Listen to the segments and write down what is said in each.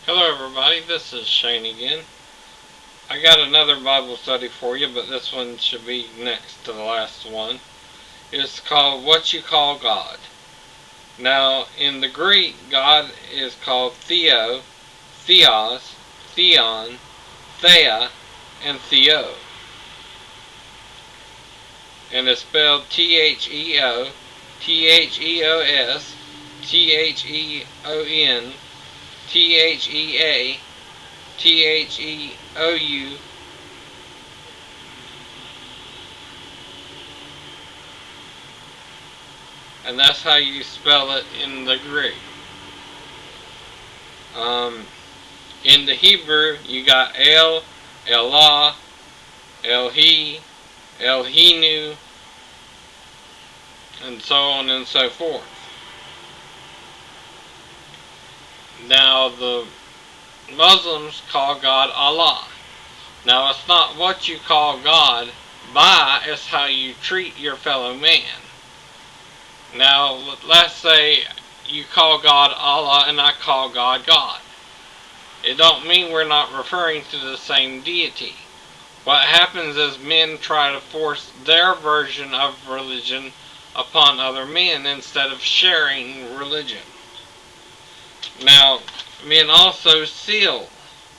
Hello everybody, this is Shane again. I got another Bible study for you, but this one should be next to the last one. It's called What You Call God. Now, in the Greek, God is called Theo, Theos, Theon, Thea, and Theo. And it's spelled Theo, Theos, Theon, Thea, Thou, and that's how you spell it in the Greek. In the Hebrew, you got El, Elah, Elhi, Elhinu, and so on and so forth. Now, the Muslims call God Allah. Now, it's not what you call God by, it's how you treat your fellow man. Now, let's say you call God Allah and I call God God. It don't mean we're not referring to the same deity. What happens is men try to force their version of religion upon other men instead of sharing religion. Now, men also seal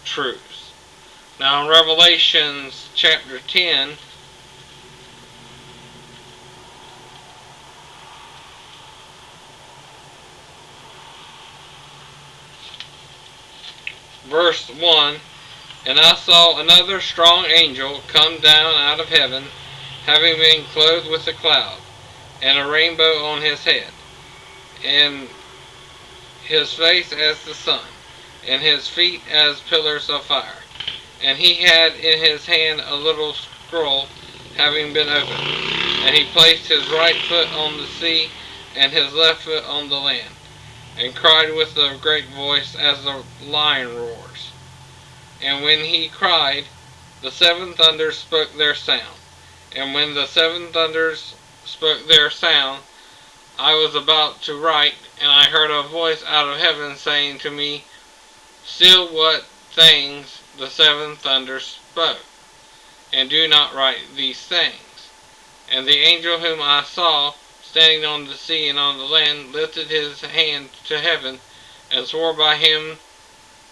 truths. Now, in Revelations chapter 10, verse 1, "And I saw another strong angel come down out of heaven, having been clothed with a cloud, and a rainbow on his head, and his face as the sun, and his feet as pillars of fire. And he had in his hand a little scroll, having been opened. And he placed his right foot on the sea, and his left foot on the land, and cried with a great voice as a lion roars. And when he cried, the seven thunders spoke their sound. And when the seven thunders spoke their sound, I was about to write, and I heard a voice out of heaven saying to me, Seal what things the seven thunders spoke, and do not write these things. And the angel whom I saw, standing on the sea and on the land, lifted his hand to heaven, and swore by him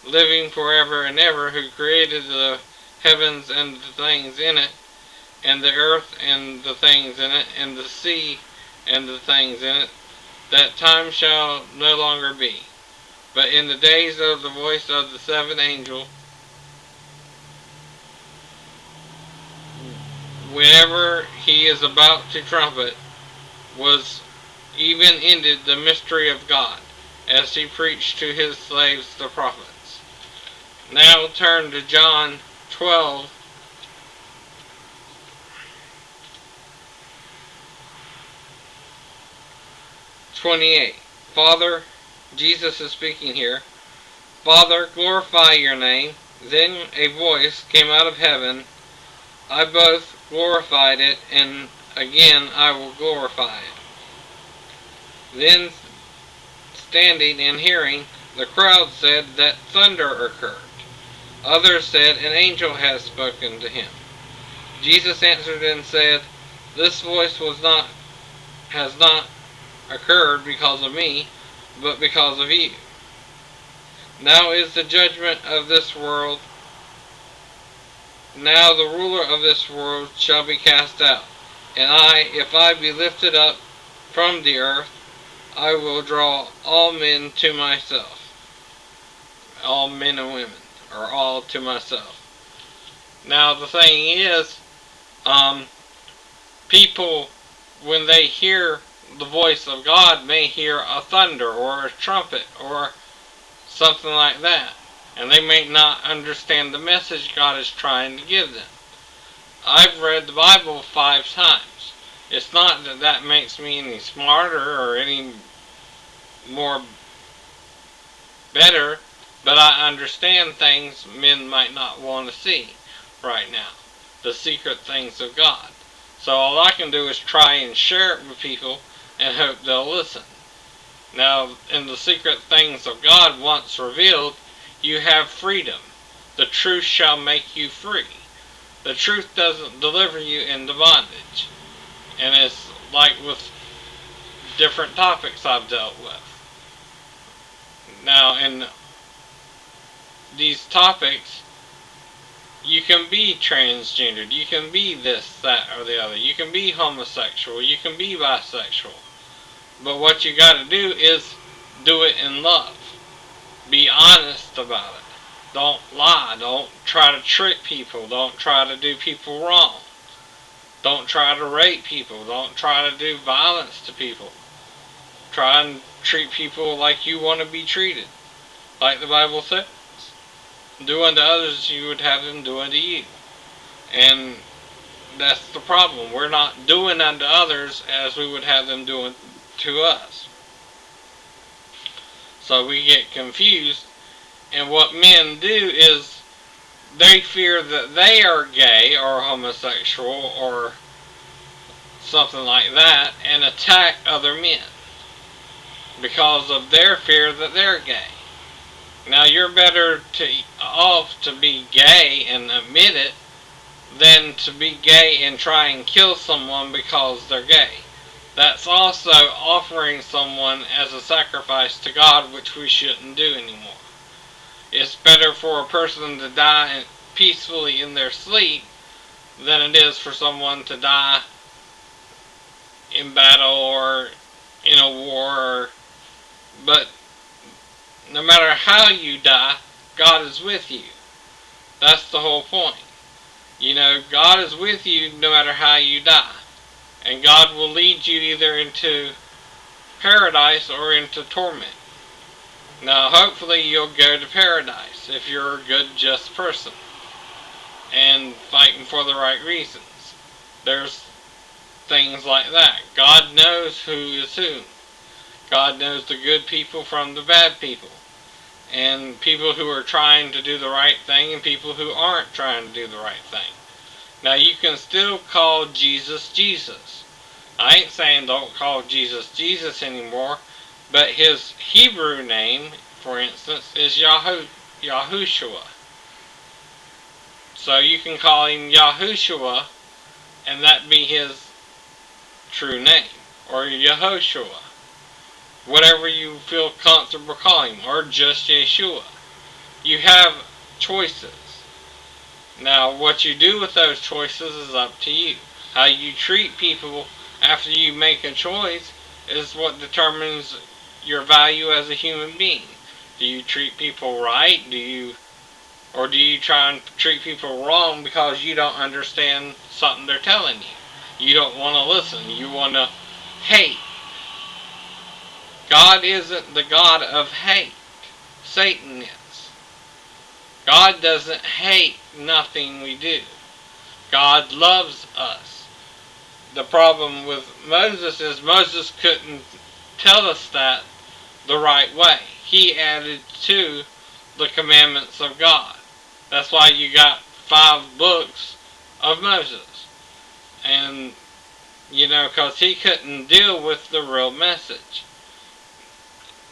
living forever and ever, who created the heavens and the things in it, and the earth and the things in it, and the sea and the things in it, that time shall no longer be. But in the days of the voice of the seventh angel, whenever he is about to trumpet, was even ended the mystery of God, as he preached to his slaves the prophets." Now turn to John 12, 28. Father, Jesus is speaking here, "Father, glorify your name." Then a voice came out of heaven, "I both glorified it, and again I will glorify it." Then, standing and hearing, the crowd said that thunder occurred. Others said, "An angel has spoken to him." Jesus answered and said, "This voice has not occurred because of me, but because of you. Now is the judgment of this world. Now the ruler of this world shall be cast out. And if I be lifted up from the earth, I will draw all men to myself." All men and women, or all to myself. Now the thing is, people, when they hear the voice of God, may hear a thunder or a trumpet or something like that, and they may not understand the message God is trying to give them. I've read the Bible 5 times. It's not that that makes me any smarter or any more better, but I understand things men might not want to see right now, the secret things of God. So all I can do is try and share it with people and hope they'll listen. Now, in the secret things of God once revealed, You have freedom. The truth shall make you free. The truth doesn't deliver you into bondage. And it's like with different topics I've dealt with. Now, in these topics, you can be transgendered, you can be this, that, or the other. You can be homosexual, you can be bisexual. But what you gotta do is do it in love. Be honest about it. Don't lie. Don't try to trick people. Don't try to do people wrong. Don't try to rape people. Don't try to do violence to people. Try and treat people like you want to be treated. Like the Bible says. Do unto others as you would have them do unto you. And that's the problem. We're not doing unto others as we would have them do to us. So we get confused. And what men do is they fear that they are gay or homosexual or something like that and attack other men because of their fear that they're gay. Now you're better off to be gay and admit it than to be gay and try and kill someone because they're gay. That's also offering someone as a sacrifice to God, which we shouldn't do anymore. It's better for a person to die peacefully in their sleep than it is for someone to die in battle or in a war. But no matter how you die, God is with you. That's the whole point. You know, God is with you no matter how you die. And God will lead you either into paradise or into torment. Now, hopefully you'll go to paradise if you're a good, just person and fighting for the right reasons. There's things like that. God knows who is who. God knows the good people from the bad people. And people who are trying to do the right thing and people who aren't trying to do the right thing. Now, you can still call Jesus, Jesus. I ain't saying don't call Jesus, Jesus anymore. But his Hebrew name, for instance, is Yahushua. So you can call him Yahushua, and that be his true name. Or Yehoshua. Whatever you feel comfortable calling him. Or just Yeshua. You have choices. Now, what you do with those choices is up to you. How you treat people after you make a choice is what determines your value as a human being. Do you treat people right? Or do you try and treat people wrong because you don't understand something they're telling you? You don't want to listen. You want to hate. God isn't the God of hate. Satan is. God doesn't hate nothing we do. God loves us. The problem with Moses is Moses couldn't tell us that the right way. He added to the commandments of God. That's why you got 5 books of Moses. And, you know, because he couldn't deal with the real message.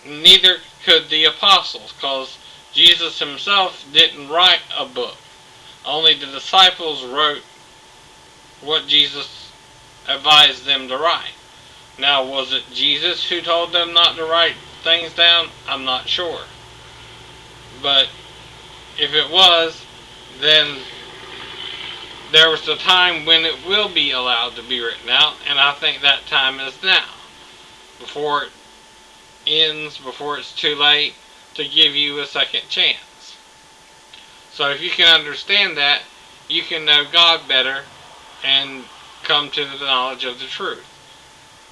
Neither could the apostles, because Jesus himself didn't write a book. Only the disciples wrote what Jesus advised them to write. Now, was it Jesus who told them not to write things down? I'm not sure. But if it was, then there was a time when it will be allowed to be written out, and I think that time is now. Before it ends, before it's too late to give you a second chance. So if you can understand that, you can know God better and come to the knowledge of the truth.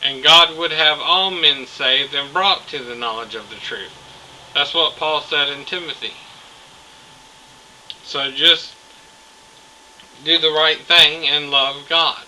And God would have all men saved and brought to the knowledge of the truth. That's what Paul said in Timothy. So just do the right thing and love God.